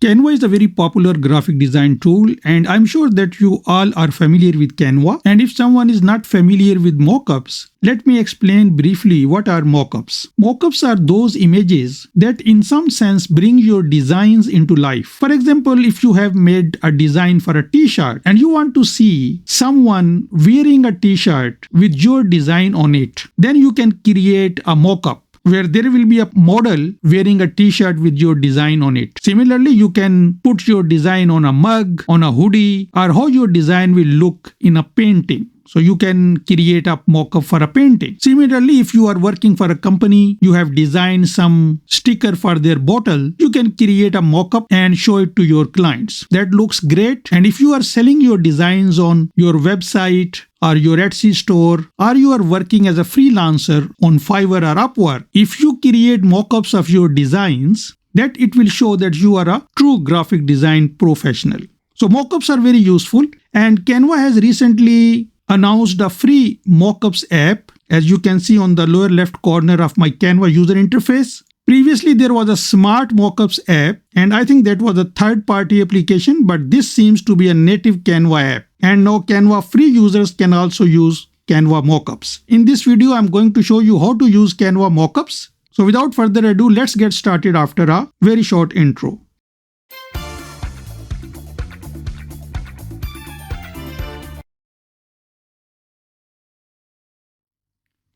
Canva is a very popular graphic design tool, and I'm sure that you all are familiar with Canva. And if someone is not familiar with mockups, let me explain briefly what are mockups. Mockups are those images that in some sense bring your designs into life. For example, if you have made a design for a t-shirt and you want to see someone wearing a t-shirt with your design on it, then you can create a mockup where there will be a model wearing a t-shirt with your design on it. Similarly, you can put your design on a mug, on a hoodie, or how your design will look in a painting. So you can create a mock-up for a painting. Similarly, if you are working for a company, you have designed some sticker for their bottle, you can create a mock-up and show it to your clients. That looks great. And if you are selling your designs on your website or your Etsy store, or you are working as a freelancer on Fiverr or Upwork, if you create mock-ups of your designs, that it will show that you are a true graphic design professional. So mock-ups are very useful, and Canva has recently announced a free mockups app, as you can see on the lower left corner of my Canva user interface. Previously, there was a smart mockups app, and I think that was a third-party application, but this seems to be a native Canva app. And now Canva free users can also use Canva mockups. In this video, I'm going to show you how to use Canva mockups. So without further ado, let's get started after a very short intro.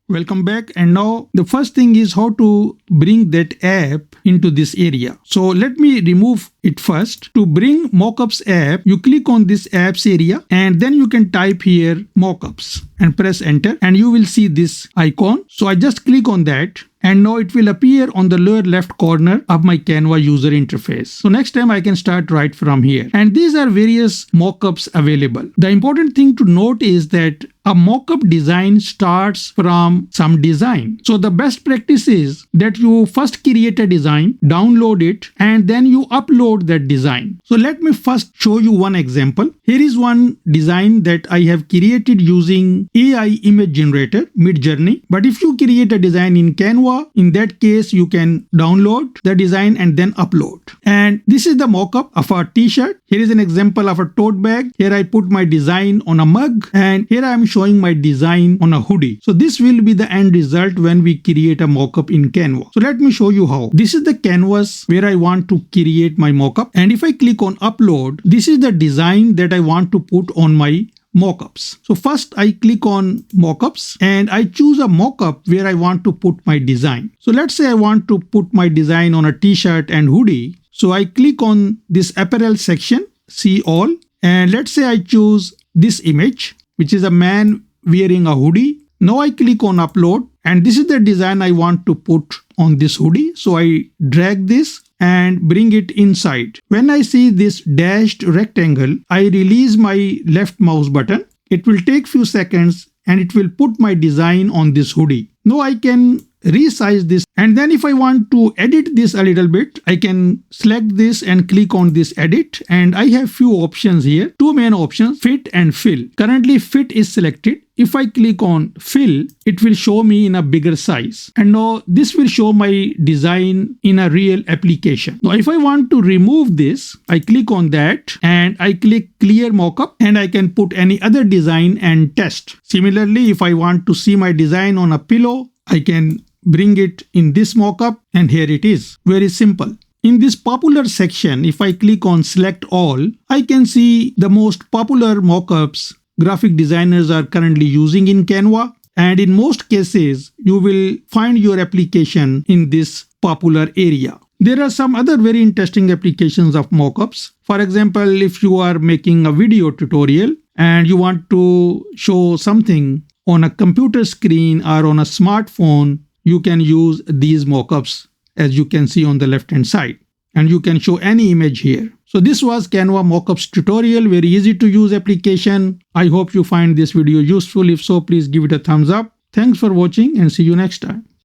Welcome back, and now the first thing is how to bring that app into this area. So let me remove it first. To bring mockups app, you click on this apps area and then you can type here mockups and press enter, and you will see this icon. So I just click on that, and now it will appear on the lower left corner of my Canva user interface. So next time I can start right from here. And these are various mockups available. The important thing to note is that a mockup design starts from some design. So the best practice is that you first create a design, download it, and then you upload that design. So let me first show you one example. Here is one design that I have created using AI image generator, Midjourney. But if you create a design in Canva, in that case, you can download the design and then upload. And this is the mockup of a t-shirt. Here is an example of a tote bag. Here I put my design on a mug, and here I am showing my design on a hoodie. So this will be the end result when we create a mockup in Canva. So let me show you how. This is the canvas where I want to create my mockup. And if I click on upload, this is the design that I want to put on my mockups. So first I click on mockups and I choose a mockup where I want to put my design. So let's say I want to put my design on a t-shirt and hoodie. So I click on this apparel section, see all, and let's say I choose this image, which is a man wearing a hoodie. Now I click on upload, and this is the design I want to put on this hoodie. So I drag this and bring it inside. When I see this dashed rectangle, I release my left mouse button. It will take few seconds and it will put my design on this hoodie. Now I can resize this, and then if I want to edit this a little bit, I can select this and click on this edit, and I have few options here. Two main options, fit and fill. Currently fit is selected. If I click on fill, it will show me in a bigger size, and now this will show my design in a real application. Now if I want to remove this, I click on that and I click clear mockup, and I can put any other design and test. Similarly, if I want to see my design on a pillow, I can bring it in this mockup, and here it is. Very simple. In this popular section, if I click on select all, I can see the most popular mockups graphic designers are currently using in Canva, and in most cases, you will find your application in this popular area. There are some other very interesting applications of mockups. For example, if you are making a video tutorial and you want to show something on a computer screen or on a smartphone, you can use these mockups, as you can see on the left hand side, and you can show any image here. So this was Canva mockups tutorial, very easy to use application. I hope you find this video useful. If so, please give it a thumbs up. Thanks for watching and see you next time.